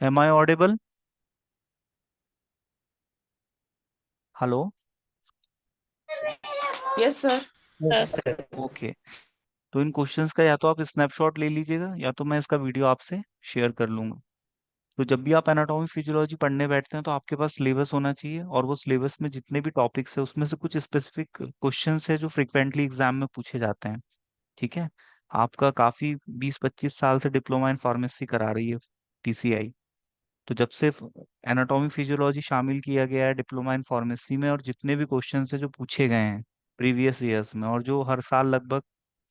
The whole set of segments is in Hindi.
M I audible? Hello. Yes sir. Yes. Okay. तो इन क्वेश्चंस का या तो आप स्नैपशॉट ले लीजिएगा या तो मैं इसका वीडियो आपसे शेयर कर लूंगा। तो जब भी आप एनाटॉमी फिजियोलॉजी पढ़ने बैठते हैं तो आपके पास सिलेबस होना चाहिए, और वो सिलेबस में जितने भी टॉपिक्स है उसमें से कुछ स्पेसिफिक क्वेश्चंस है जो फ्रिक्वेंटली एग्जाम में पूछे जाते हैं। ठीक है। आपका काफी 20-25 साल से डिप्लोमा इन फार्मेसी करा रही है पीसीआई। तो जब से एनाटॉमी फिजियोलॉजी शामिल किया गया है डिप्लोमा इन फार्मेसी में, और जितने भी क्वेश्चन है जो पूछे गए हैं प्रीवियस ईयर्स में, और जो हर साल लगभग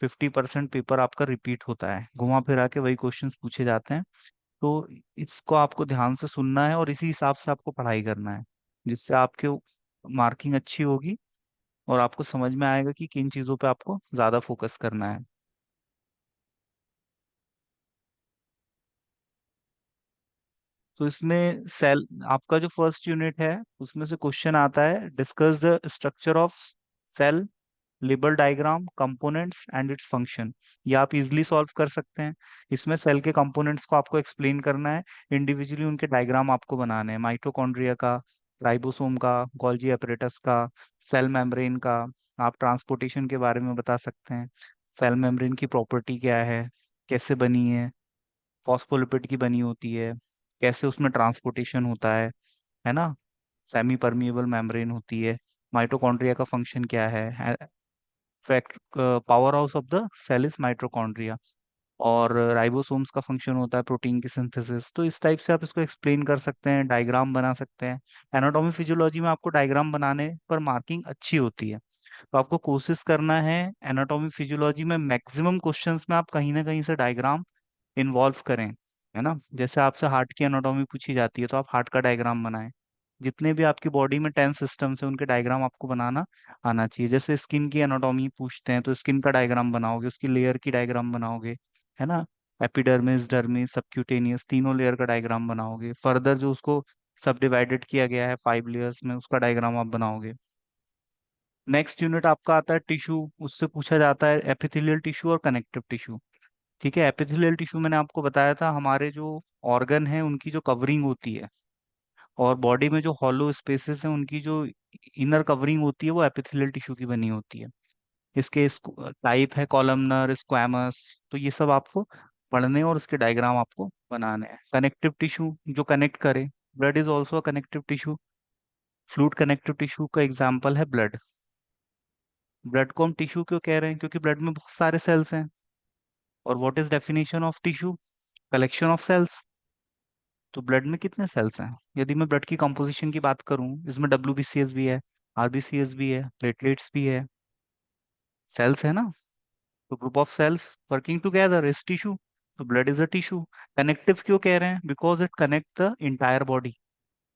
50% पेपर आपका रिपीट होता है, घुमा फिरा के वही क्वेश्चंस पूछे जाते हैं। तो इसको आपको ध्यान से सुनना है और इसी हिसाब से आपको पढ़ाई करना है, जिससे आपके मार्किंग अच्छी होगी और आपको समझ में आएगा कि किन चीज़ों पे आपको ज़्यादा फोकस करना है। तो इसमें सेल, आपका जो फर्स्ट यूनिट है उसमें से क्वेश्चन आता है, discuss the structure of cell, label diagram, components and its function. ये आप इजीली सॉल्व कर सकते हैं। इसमें सेल के कंपोनेंट्स को आपको एक्सप्लेन करना है, इंडिविजुअली उनके डायग्राम आपको बनाने हैं, माइटोकॉन्ड्रिया का, राइबोसोम का, गोल्जी एपरेटस का, सेल मेम्ब्रेन का। आप ट्रांसपोर्टेशन के बारे में बता सकते हैं, सेल मेम्ब्रेन की प्रॉपर्टी क्या है, कैसे बनी है, फॉस्फोलिपिड की बनी होती है, कैसे उसमें ट्रांसपोर्टेशन होता है ना, सेमी परमिएबल मेम्ब्रेन होती है, माइटोकॉन्ड्रिया का फंक्शन क्या है, fact power house of the cell is mitochondria, और राइबोसोम्स का फंक्शन होता है प्रोटीन की सिंथेसिस। तो इस टाइप से आप इसको एक्सप्लेन कर सकते हैं, डायग्राम बना सकते हैं। एनाटॉमी फिजियोलॉजी में आपको डायग्राम बनाने पर मार्किंग अच्छी होती है। तो आपको कोशिश करना है एनाटॉमी फिजियोलॉजी में मैक्सिमम क्वेश्चंस में आप कहीं ना कहीं से डायग्राम इन्वॉल्व करें, है ना। जैसे आपसे हार्ट की एनाटॉमी पूछी जाती है तो आप हार्ट का डायग्राम बनाएं। जितने भी आपकी बॉडी में 10 सिस्टम्स हैं उनके डायग्राम आपको बनाना आना चाहिए। जैसे स्किन की एनाटॉमी पूछते हैं तो स्किन का डायग्राम बनाओगे, उसकी लेयर की डायग्राम बनाओगे, है ना। एपिडर्मिस, डर्मिस, सबक्यूटेनियस, तीनों लेयर का डायग्राम बनाओगे। फर्दर जो उसको सब डिवाइडेड किया गया है 5 लेयर्स में, उसका डायग्राम आप बनाओगे। नेक्स्ट यूनिट आपका आता है टिश्यू। उससे पूछा जाता है एपिथेलियल टिश्यू और कनेक्टिव टिश्यू। ठीक है। एपिथेलियल टिश्यू मैंने आपको बताया था, हमारे जो ऑर्गन है उनकी जो कवरिंग होती है, और बॉडी में जो हॉलो स्पेसेस हैं उनकी जो इनर कवरिंग होती है वो एपिथेलियल टिश्यू की बनी होती है। इसके टाइप है कॉलमनर, स्क्वैमस। तो ये सब आपको पढ़ने और उसके डायग्राम आपको बनाने हैं। कनेक्टिव टिश्यू जो कनेक्ट करे, blood is also a connective tissue. Fluid connective tissue का एग्जाम्पल है ब्लड। ब्लड को हम टिश्यू क्यों कह रहे हैं? क्योंकि ब्लड में बहुत सारे सेल्स हैं। और what is definition of tissue? Collection of cells. तो ब्लड में कितने सेल्स हैं? यदि मैं ब्लड की कंपोजिशन की बात करूं, इसमें डब्ल्यूबीसीएस भी है, आरबीसीएस भी है, प्लेटलेट्स भी है, सेल्स है ना। तो group of cells working together is tissue. तो blood is a tissue. Connective क्यों कह रहे हैं? Because it connect the entire body.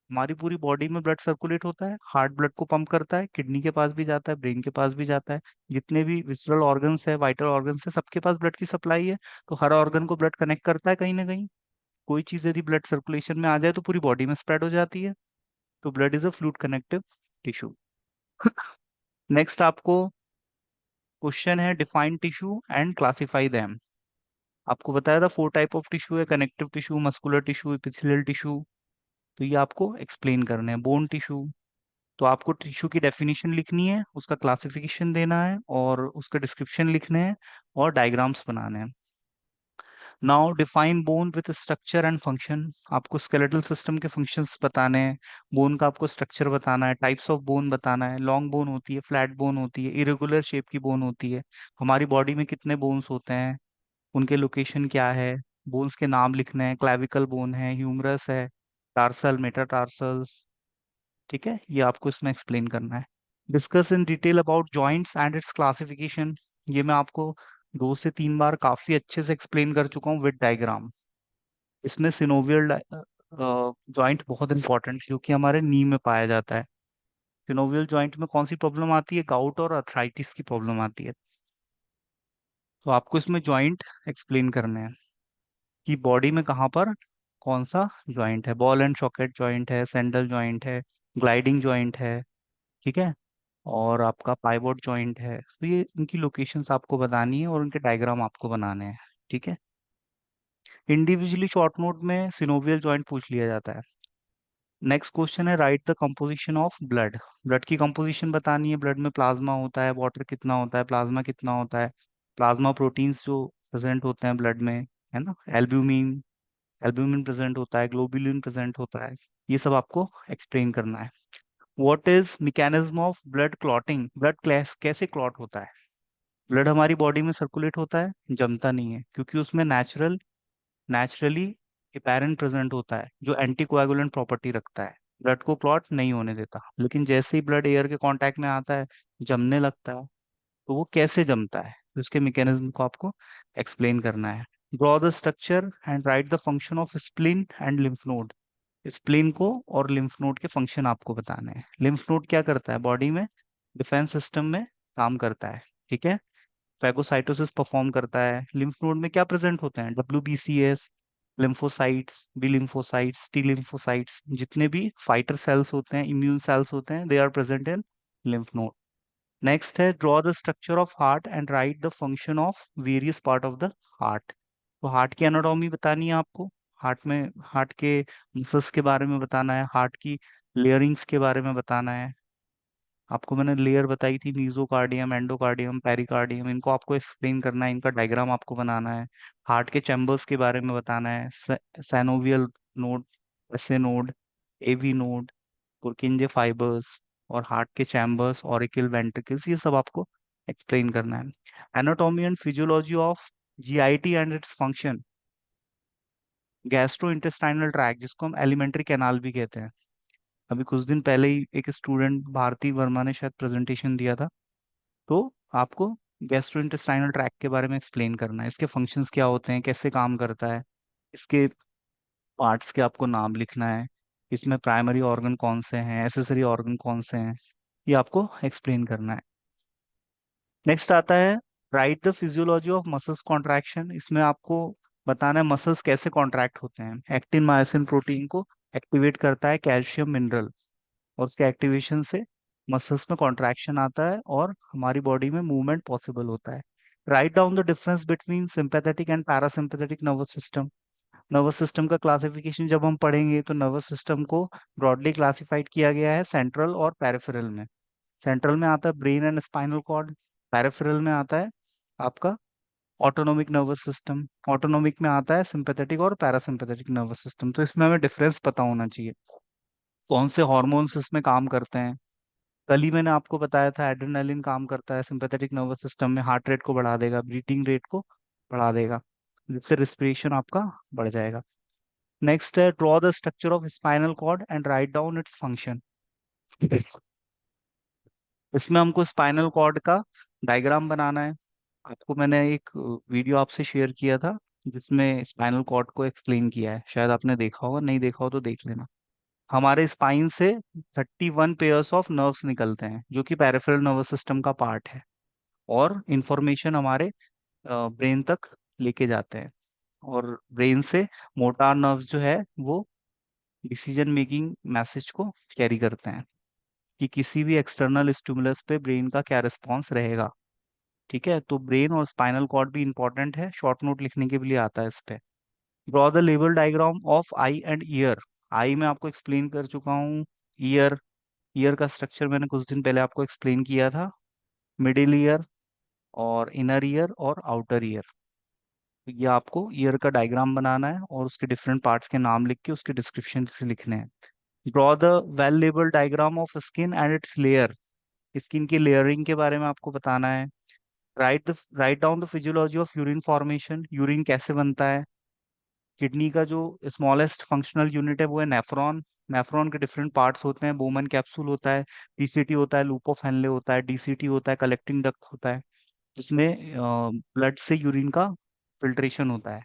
हमारी पूरी बॉडी में ब्लड सर्कुलेट होता है, हार्ट ब्लड को पंप करता है, किडनी के पास भी जाता है, ब्रेन के पास भी जाता है। जितने भी विसरल ऑर्गन्स है, वाइटल ऑर्गन्स है, सबके पास ब्लड की सप्लाई है। तो हर ऑर्गन को ब्लड कनेक्ट करता है कहीं ना कहीं। कोई चीज यदि ब्लड सर्कुलेशन में आ जाए तो पूरी बॉडी में स्प्रेड हो जाती है। तो blood is a fluid connective tissue. Next आपको क्वेश्चन है, define tissue and classify them. आपको बताया था 4 टाइप ऑफ टिश्यू है, connective tissue, muscular tissue, epithelial tissue. तो ये आपको एक्सप्लेन करने हैं। बोन टिश्यू, तो आपको टिश्यू की डेफिनेशन लिखनी है, उसका क्लासिफिकेशन देना है और उसका डिस्क्रिप्शन लिखने हैं और डायग्राम्स बनाने हैं। Now define bone with structure and function. आपको स्केलेटल सिस्टम के फंक्शंस बताने हैं, बोन का आपको स्ट्रक्चर बताना है, टाइप्स ऑफ बोन बताना है। लॉन्ग बोन होती है, फ्लैट बोन होती है, इरेगुलर शेप की बोन होती है। हमारी बॉडी में कितने बोन्स होते हैं, उनके लोकेशन क्या है, बोन्स के नाम लिखने हैं। क्लैविकल बोन है, ह्यूमरस है, टार्सल, मेटाटार्सल्स। ठीक है, ये आपको इसमें एक्सप्लेन करना है। Discuss in detail about joints and it's classification. ये मैं आपको 2 से 3 बार काफी अच्छे से एक्सप्लेन कर चुका हूँ विद डायग्राम। इसमें सिनोवियल जॉइंट बहुत इंपॉर्टेंट है क्योंकि हमारे नी में पाया जाता है। सिनोवियल जॉइंट में कौन सी प्रॉब्लम आती है? गाउट और अर्थराइटिस की प्रॉब्लम आती है। तो आपको इसमें जॉइंट एक्सप्लेन करने हैं कि बॉडी में कहाँ पर कौन सा जॉइंट है। बॉल एंड सॉकेट जॉइंट है, सैंडल जॉइंट है, ग्लाइडिंग जॉइंट है, ठीक है, और आपका पाइवोट जॉइंट है। तो ये इनकी लोकेशंस आपको बतानी है और उनके डायग्राम आपको बनाने हैं। ठीक है। इंडिविजुअली शॉर्ट नोट में सिनोवियल जॉइंट पूछ लिया जाता है। नेक्स्ट क्वेश्चन है right the composition of blood. Blood की कंपोजिशन बतानी है। ब्लड में प्लाज्मा होता है, वाटर कितना होता है, प्लाज्मा कितना होता है, प्लाज्मा प्रोटीन्स जो प्रेजेंट होते हैं ब्लड में, है ना, एल्ब्यूमिन, एल्ब्यूमिन प्रेजेंट होता है, ग्लोबुलिन प्रेजेंट होता है। ये सब आपको एक्सप्लेन करना है। What is mechanism of blood clotting. Blood कैसे क्लॉट होता है। ब्लड हमारी बॉडी में सर्कुलेट होता है, जमता नहीं है, क्योंकि उसमें नेचुरली हेपेरिन प्रेजेंट होता है जो एंटीकोएगुलेंट प्रॉपर्टी रखता है, ब्लड को क्लॉट नहीं होने देता। लेकिन जैसे ही ब्लड एयर के कांटेक्ट में आता है, जमने लगता है। तो वो कैसे जमता है, तो इसके मैकेनिज्म को आपको एक्सप्लेन करना है। Draw the structure and write the function of spleen and lymph node. Spleen को और लिम्फ नोड के फंक्शन आपको बताने हैं। लिम्फ नोड क्या करता है बॉडी में, डिफेंस सिस्टम में काम करता है, ठीक है। फैगोसाइटोसिस परफॉर्म करता है। लिम्फ नोड में क्या प्रेजेंट होते हैं, WBCS, lymphocytes, B lymphocytes, T lymphocytes, जितने भी फाइटर सेल्स होते हैं, इम्यून सेल्स होते हैं, they are present in lymph node. Next है draw the structure of heart and write the function of various part of the heart. तो हार्ट की एनाटॉमी बतानी है आपको। हार्ट के मसल्स के बारे में बताना है, हार्ट की लेयरिंग्स के बारे में बताना है। आपको मैंने लेयर बताई थी, मीजोकार्डियम, एंडोकार्डियम, पेरिकार्डियम, इनको आपको एक्सप्लेन करना है, इनका डायग्राम आपको बनाना है। हार्ट के चैम्बर्स के बारे में बताना है, सैनोवियल नोड, एसे नोड, एवी नोड, पुर्किंजे फाइबर्स, और हार्ट के चैम्बर्स, ऑरिकल, वेंट्रिकल्स, ये सब आपको एक्सप्लेन करना है। Anatomy and physiology of GIT and its function. Gastro intestinal tract, जिसको हम एलिमेंट्री कैनाल भी कहते हैं। अभी कुछ दिन पहले ही एक स्टूडेंट भारती वर्मा ने शायद प्रेजेंटेशन दिया था। तो आपको गैस्ट्रो इंटेस्टाइनल ट्रैक के बारे में एक्सप्लेन करना है, इसके फंक्शंस क्या होते हैं, कैसे काम करता है, इसके पार्ट्स के आपको नाम लिखना है, इसमें प्राइमरी ऑर्गन कौन से हैं, एसेसरी ऑर्गन कौन से हैं, ये आपको एक्सप्लेन करना है। नेक्स्ट आता है right the physiology of muscles contraction. इसमें आपको बताना है मसल्स कैसे कॉन्ट्रैक्ट होते हैं। एक्टिन मायोसिन प्रोटीन को एक्टिवेट करता है कैल्शियम मिनरल, और उसके एक्टिवेशन से मसल्स में कॉन्ट्रैक्शन आता है और हमारी बॉडी में मूवमेंट पॉसिबल होता है। Write down the difference between sympathetic and parasympathetic nervous system. Nervous system का क्लासिफिकेशन जब हम पढ़ेंगे तो नर्वस सिस्टम को ब्रॉडली क्लासिफाइड किया गया है सेंट्रल और पेरिफेरल में। सेंट्रल में आता है brain and spinal cord, peripheral में आता है आपका ऑटोनोमिक नर्वस सिस्टम, ऑटोनोमिक में आता है सिंपैथेटिक और पैरासिम्पैथेटिक नर्वस सिस्टम। तो इसमें हमें डिफरेंस पता होना चाहिए, कौन से हॉर्मोन्स इसमें काम करते हैं। कल ही मैंने आपको बताया था एड्रेनालिन काम करता है सिंपैथेटिक नर्वस सिस्टम में, हार्ट रेट को बढ़ा देगा, ब्रीथिंग रेट को बढ़ा देगा, जिससे रिस्पिरेशन आपका बढ़ जाएगा। नेक्स्ट है draw the structure of spinal cord and write down its function. इसमें हमको स्पाइनल कॉर्ड का डायग्राम बनाना है। आपको मैंने एक वीडियो आपसे शेयर किया था जिसमें स्पाइनल कॉर्ड को एक्सप्लेन किया है, शायद आपने देखा होगा, नहीं देखा हो तो देख लेना। हमारे स्पाइन से 31 पेयर्स ऑफ नर्व्स निकलते हैं जो कि पेरिफेरल नर्वस सिस्टम का पार्ट है, और इंफॉर्मेशन हमारे ब्रेन तक लेके जाते हैं। और ब्रेन से मोटार नर्व्स जो है वो डिसीजन मेकिंग मैसेज को कैरी करते हैं कि किसी भी एक्सटर्नल स्टिमुलस पे ब्रेन का क्या रिस्पॉन्स रहेगा। ठीक है, तो ब्रेन और स्पाइनल कॉर्ड भी इंपॉर्टेंट है, शॉर्ट नोट लिखने के भी लिए आता है इस पे। Draw the level diagram of eye and ear. Eye में आपको एक्सप्लेन कर चुका हूँ। ईयर, ईयर का स्ट्रक्चर मैंने कुछ दिन पहले आपको एक्सप्लेन किया था। मिडिल ईयर और इनर ईयर और आउटर ईयर। तो ये आपको ईयर का डायग्राम बनाना है और उसके डिफरेंट पार्ट्स के नाम लिख के उसके डिस्क्रिप्शन से लिखने हैं। Draw the well label diagram of skin and it's layer. Skin की लेयरिंग के बारे में आपको बताना है। Write down the physiology of urine formation. Urine कैसे बनता है। किडनी का जो स्मॉलेस्ट फंक्शनल यूनिट है वो है नेफ्रॉन। नेफ्रॉन के डिफरेंट पार्ट्स होते हैं, बोमन कैप्सूल होता है, पीसीटी होता है, लूप ऑफ हेनले होता है, डीसीटी होता है, कलेक्टिंग डक्ट होता है, जिसमें ब्लड से यूरिन का फिल्ट्रेशन होता है।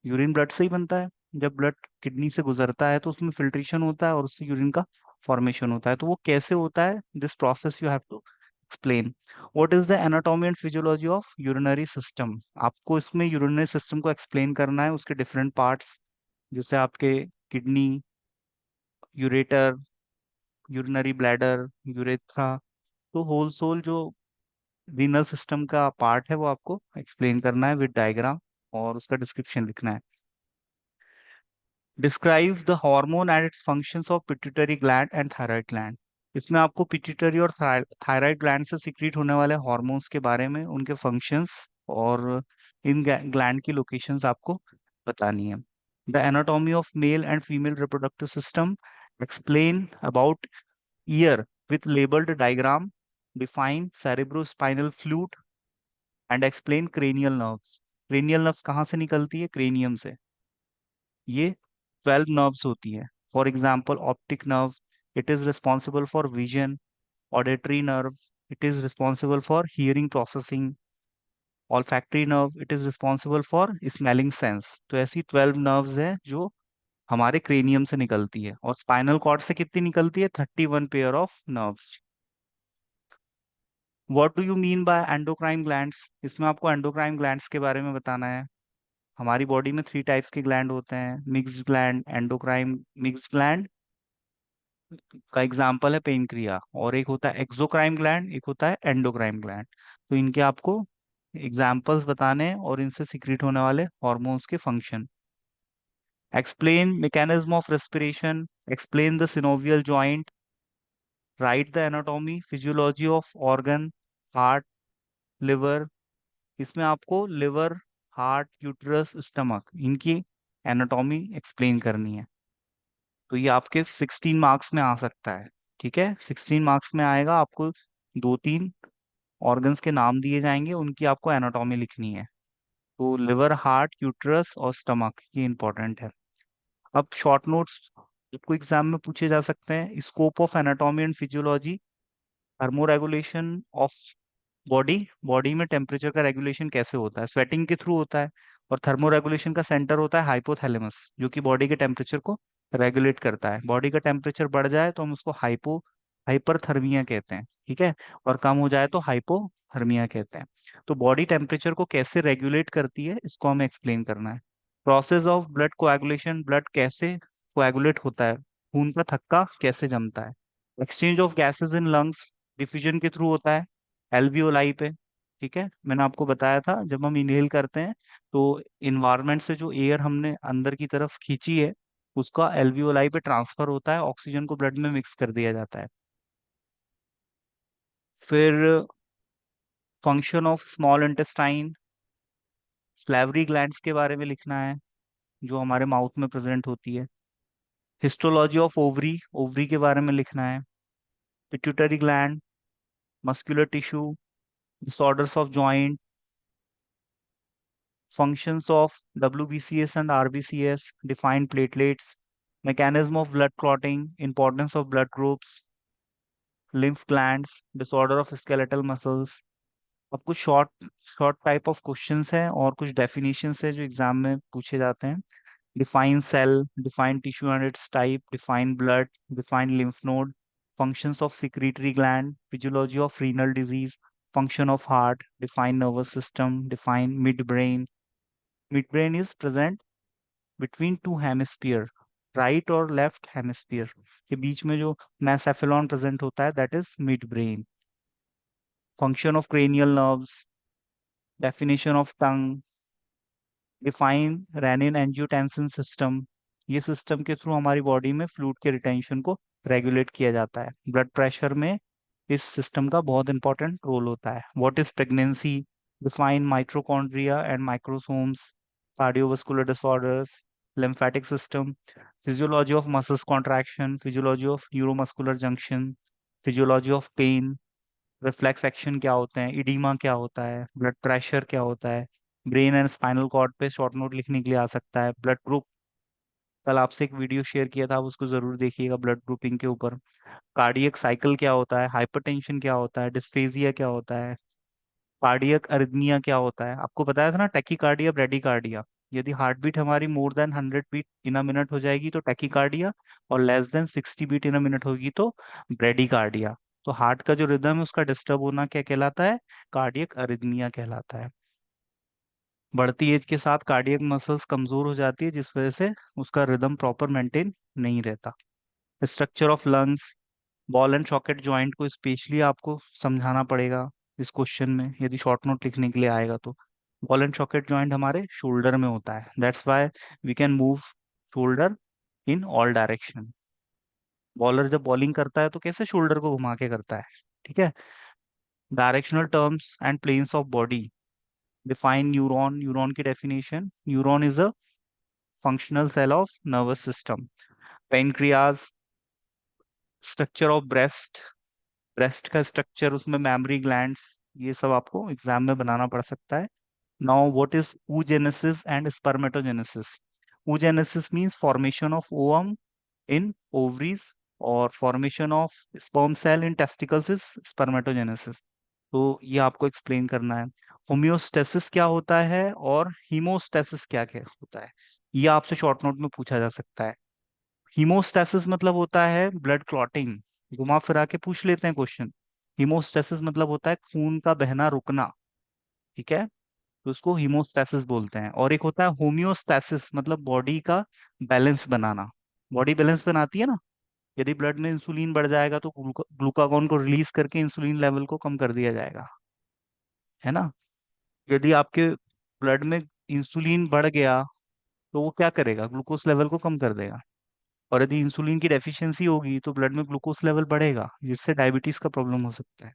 यूरिन ब्लड से ही बनता है। जब ब्लड किडनी से गुजरता है तो उसमें फिल्ट्रेशन होता है और उससे यूरिन का फॉर्मेशन होता है। तो वो कैसे होता है, this process you have to explain. What is the anatomy and physiology of urinary system. आपको इसमें यूरिनरी सिस्टम को एक्सप्लेन करना है, उसके डिफरेंट पार्ट्स, जैसे आपके kidney, ureter, urinary bladder, urethra. तो होल सोल जो रीनल सिस्टम का पार्ट है वो आपको एक्सप्लेन करना है विद डायग्राम। और उसका डिस्क्रिप्शन लिखना है। Describe the hormone and it's functions of pituitary gland and thyroid gland. इसमें आपको पिट्यूटरी और थायराइड ग्लैंड से सीक्रेट होने वाले हार्मोन्स के बारे में, उनके फंक्शंस और इन ग्लैंड की लोकेशंस आपको बतानी है। The anatomy of male and female reproductive system, explain about year with labelled diagram, define cerebrospinal fluid and explain cranial nerves. Cranial nerves कहाँ से निकलती है? क्रेनियम से। ये 12 नर्व्स होती हैं। For example optic nerve, it is responsible for vision. Auditory nerve, it is responsible for hearing processing. Olfactory nerve, it is responsible for smelling sense. तो ऐसी 12 नर्व्स हैं जो हमारे क्रेनियम से निकलती है। और स्पाइनल कॉर्ड से कितनी निकलती है? 31 pair of nerves. What do you mean by endocrine glands? इसमें आपको एंडोक्राइन ग्लैंड्स के बारे में बताना है। हमारी बॉडी में 3 टाइप्स के ग्लैंड होते हैं, mixed gland, endocrine mixed gland का एग्जाम्पल है पेनक्रिया, और एक होता है एक्सोक्राइन ग्लैंड, एक होता है एंडोक्राइन ग्लैंड। तो इनके आपको एग्जाम्पल्स बताने हैं और इनसे सीक्रेट होने वाले हॉर्मोन्स के function. Explain mechanism of respiration, explain the synovial joint, right the anatomy physiology of organ, heart, liver. इसमें आपको लिवर, हार्ट, यूटरस, स्टमक, इनकी एनाटॉमी एक्सप्लेन करनी है। तो ये आपके 16 मार्क्स में आ सकता है। ठीक है, 16 मार्क्स में आएगा। आपको 2-3 ऑर्गन्स के नाम दिए जाएंगे, उनकी आपको एनाटॉमी लिखनी है। तो लिवर, हार्ट, यूटरस और स्टमक, ये इंपॉर्टेंट है। अब शॉर्ट नोट्स आपको एग्जाम में पूछे जा सकते हैं। Scope of anatomy and physiology, thermoregulation of body, body में टेम्परेचर का रेगुलेशन कैसे होता है? स्वेटिंग के थ्रू होता है। और थर्मोरेगुलेशन का सेंटर होता है हाइपोथैलेमस, जो कि बॉडी के टेम्परेचर को रेगुलेट करता है। बॉडी का टेम्परेचर बढ़ जाए तो हम उसको हाइपरथर्मिया कहते हैं। ठीक है, और कम हो जाए तो हाइपोथर्मिया कहते हैं। तो बॉडी टेम्परेचर को कैसे रेगुलेट करती है, इसको हमें एक्सप्लेन करना है। Process of blood coagulation, blood कैसे कोएगुलेट होता है, खून का थक्का कैसे जमता है। Exchange of gases in lungs, diffusion के थ्रू होता है एल्वियोलाई पे। ठीक है, मैंने आपको बताया था जब हम इनहेल करते हैं तो इन्वायरमेंट से जो एयर हमने अंदर की तरफ खींची है, उसका एल्वियोलाई पे ट्रांसफर होता है, ऑक्सीजन को ब्लड में मिक्स कर दिया जाता है। फिर function of small intestine, salivary glands के बारे में लिखना है, जो हमारे माउथ में प्रेजेंट होती है। हिस्टोलॉजी ऑफ ओवरी, ओवरी के बारे में लिखना है। Pituitary gland, muscular tissue, disorders of joint, functions of WBCS and RBCS, define platelets, mechanism of blood clotting, importance of blood groups, lymph glands, disorder of skeletal muscles। अब कुछ शॉर्ट टाइप ऑफ क्वेश्चंस हैं और कुछ डेफिनेशंस है जो एग्जाम में पूछे जाते हैं। Define cell, define tissue and its type, define blood, define lymph node, functions of secretory gland, physiology of renal disease, function of heart, define nervous system, define midbrain। midbrain is present between two hemisphere, right और लेफ्ट हेमिस्फीयर के बीच में जो मैसेफेलॉन प्रेजेंट होता है, that is mid brain. Function of cranial nerves, definition of tongue, define renin angiotensin system. ये सिस्टम के थ्रू हमारी बॉडी में फ्लूइड के रिटेंशन को रेगुलेट किया जाता है। ब्लड प्रेशर में इस सिस्टम का बहुत इंपॉर्टेंट रोल होता है। What is pregnancy, define mitochondria and microsomes, cardiovascular disorders, lymphatic system, physiology of muscles contraction, physiology of neuromuscular junction, physiology of pain, reflex action क्या होते हैं, इडीमा क्या होता है, ब्लड प्रेशर क्या होता है। ब्रेन एंड स्पाइनल कॉर्ड पे शॉर्ट नोट लिखने के लिए आ सकता है। ब्लड ग्रुप, कल आपसे एक वीडियो शेयर किया था, आप उसको जरूर देखिएगा ब्लड ग्रुपिंग के ऊपर। कार्डियक साइकिल क्या होता है, हाइपरटेंशन क्या होता है, डिस्फेजिया क्या होता है, कार्डियक अरिथमिया क्या होता है। आपको बताया था ना टैकीकार्डिया, ब्रेडिकार्डिया। यदि हार्ट बीट हमारी more than 100 beat in a minute हो जाएगी तो टैकीकार्डिया, और less than 60 beat in a minute होगी तो ब्रेडिकार्डिया। तो हार्ट का जो रिदम है उसका डिस्टर्ब होना क्या कहलाता है? कार्डियक अरिथमिया कहलाता है। बढ़ती एज के साथ कार्डियक मसल्स कमजोर हो जाती है, जिस वजह से उसका रिदम प्रॉपर मेंटेन नहीं रहता। Structure of lungs, ball and socket joint को स्पेशली आपको समझाना पड़ेगा इस क्वेश्चन में, यदि शॉर्ट नोट लिखने के लिए आएगा तो। बॉल एंड सॉकेट जॉइंट हमारे शोल्डर में होता है, that's why we can move shoulder in all direction. Bowler जब बॉलिंग करता है तो कैसे शोल्डर को घुमा के करता है, ठीक है। Directional terms and planes of body, define neuron. Neuron की definition, neuron is a functional cell of nervous system. Pancreas, structure of breast, breast का स्ट्रक्चर, उसमें मैमरी ग्लैंड्स, ये सब आपको एग्जाम में बनाना पड़ सकता है। Now what is oogenesis and spermatogenesis? oogenesis means formation of ovum in ovaries, और formation of sperm cell in testicles is spermatogenesis। तो ये आपको एक्सप्लेन करना है। होम्योस्टेसिस क्या होता है और हीमोस्टेसिस क्या क्या होता है, ये आपसे शॉर्ट नोट में पूछा जा सकता है। हीमोस्टेसिस मतलब होता है ब्लड क्लॉटिंग, घुमा फिरा के पूछ लेते हैं क्वेश्चन। हीमोस्टेसिस मतलब होता है खून का बहना रुकना, ठीक है, तो उसको हीमोस्टेसिस बोलते हैं। और एक होता है होम्योस्टेसिस, मतलब बॉडी का बैलेंस बनाना। बॉडी बैलेंस बनाती है ना, यदि ब्लड में इंसुलिन बढ़ जाएगा तो ग्लूकागॉन को रिलीज करके इंसुलिन लेवल को कम कर दिया जाएगा, है ना। यदि आपके ब्लड में इंसुलिन बढ़ गया तो वो क्या करेगा, ग्लूकोज लेवल को कम कर देगा। और यदि इंसुलिन की डेफिशिएंसी होगी तो ब्लड में ग्लूकोज लेवल बढ़ेगा, जिससे डायबिटीज का प्रॉब्लम हो सकता है।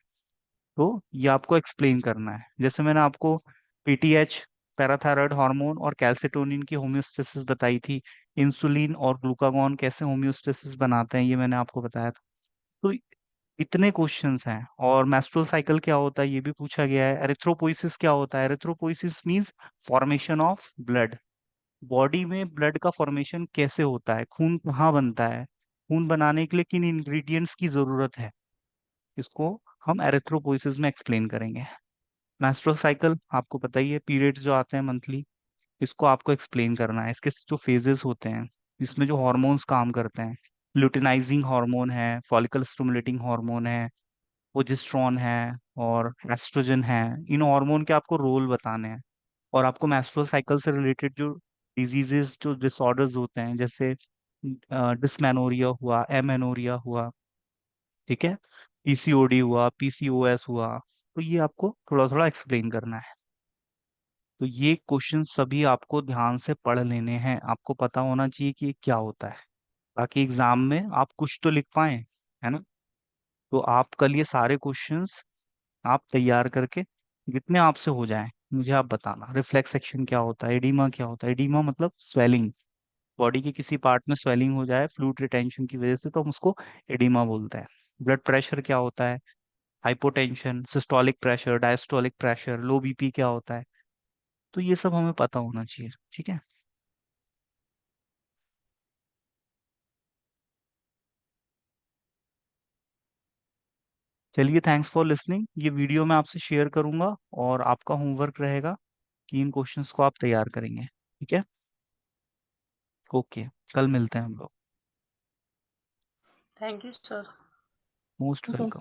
तो ये आपको एक्सप्लेन करना है। जैसे मैंने आपको पीटीएच, पैराथायराइड हार्मोन और कैल्सिटोनिन की होम्योस्टेसिस बताई थी, इंसुलिन और ग्लूकागॉन कैसे होम्योस्टेसिस बनाते हैं ये मैंने आपको बताया था। तो इतने क्वेश्चंस हैं। और मेस्ट्रुअल साइकिल क्या होता है ये भी पूछा गया है। एरिथ्रोपोइसिस क्या होता है? Erythropoiesis means formation of blood. Body में ब्लड का फॉर्मेशन कैसे होता है, खून कहाँ बनता है, खून बनाने के लिए किन इंग्रेडिएंट्स की जरूरत है, इसको हम एरिथ्रोपोइसिस में एक्सप्लेन करेंगे। मेंस्ट्रुअल साइकिल आपको पता ही है, पीरियड्स जो आते हैं मंथली, इसको आपको एक्सप्लेन करना है। इसके जो फेजेस होते हैं, इसमें जो हॉर्मोन्स काम करते हैं, ल्यूटिनाइजिंग हार्मोन है, फॉलिकल स्टिमुलेटिंग हार्मोन है, प्रोजेस्टेरॉन है और एस्ट्रोजन है। इन हार्मोन के आपको रोल बताने हैं। और आपको मेंस्ट्रुअल साइकिल से रिलेटेड जो डिजीजेस, जो डिसऑर्डर्स होते हैं, जैसे डिसमेनोरिया हुआ, एमेनोरिया हुआ, ठीक है, पीसीओडी हुआ, पीसीओएस हुआ, तो ये आपको थोड़ा थोड़ा एक्सप्लेन करना है। तो ये क्वेश्चन सभी आपको ध्यान से पढ़ लेने हैं, आपको पता होना चाहिए कि ये क्या होता है, ताकि एग्जाम में आप कुछ तो लिख पाए, है ना। तो आप कल ये सारे क्वेश्चंस आप तैयार करके, जितने आपसे हो जाएं मुझे आप बताना। रिफ्लेक्स एक्शन क्या होता है, एडिमा क्या होता है, एडिमा मतलब स्वेलिंग, बॉडी के किसी पार्ट में स्वेलिंग हो जाए फ्लूइड रिटेंशन की वजह से तो हम उसको एडिमा बोलते हैं। ब्लड प्रेशर क्या होता है, hypotension, systolic pressure, diastolic pressure, लो बीपी क्या होता है, तो ये सब हमें पता होना चाहिए, ठीक है। चलिए, थैंक्स फॉर लिसनिंग। ये वीडियो मैं आपसे शेयर करूंगा और आपका होमवर्क रहेगा कि इन क्वेश्चंस को आप तैयार करेंगे, ठीक है। ओके, कल मिलते हैं हम लोग। Thank you sir. Most welcome.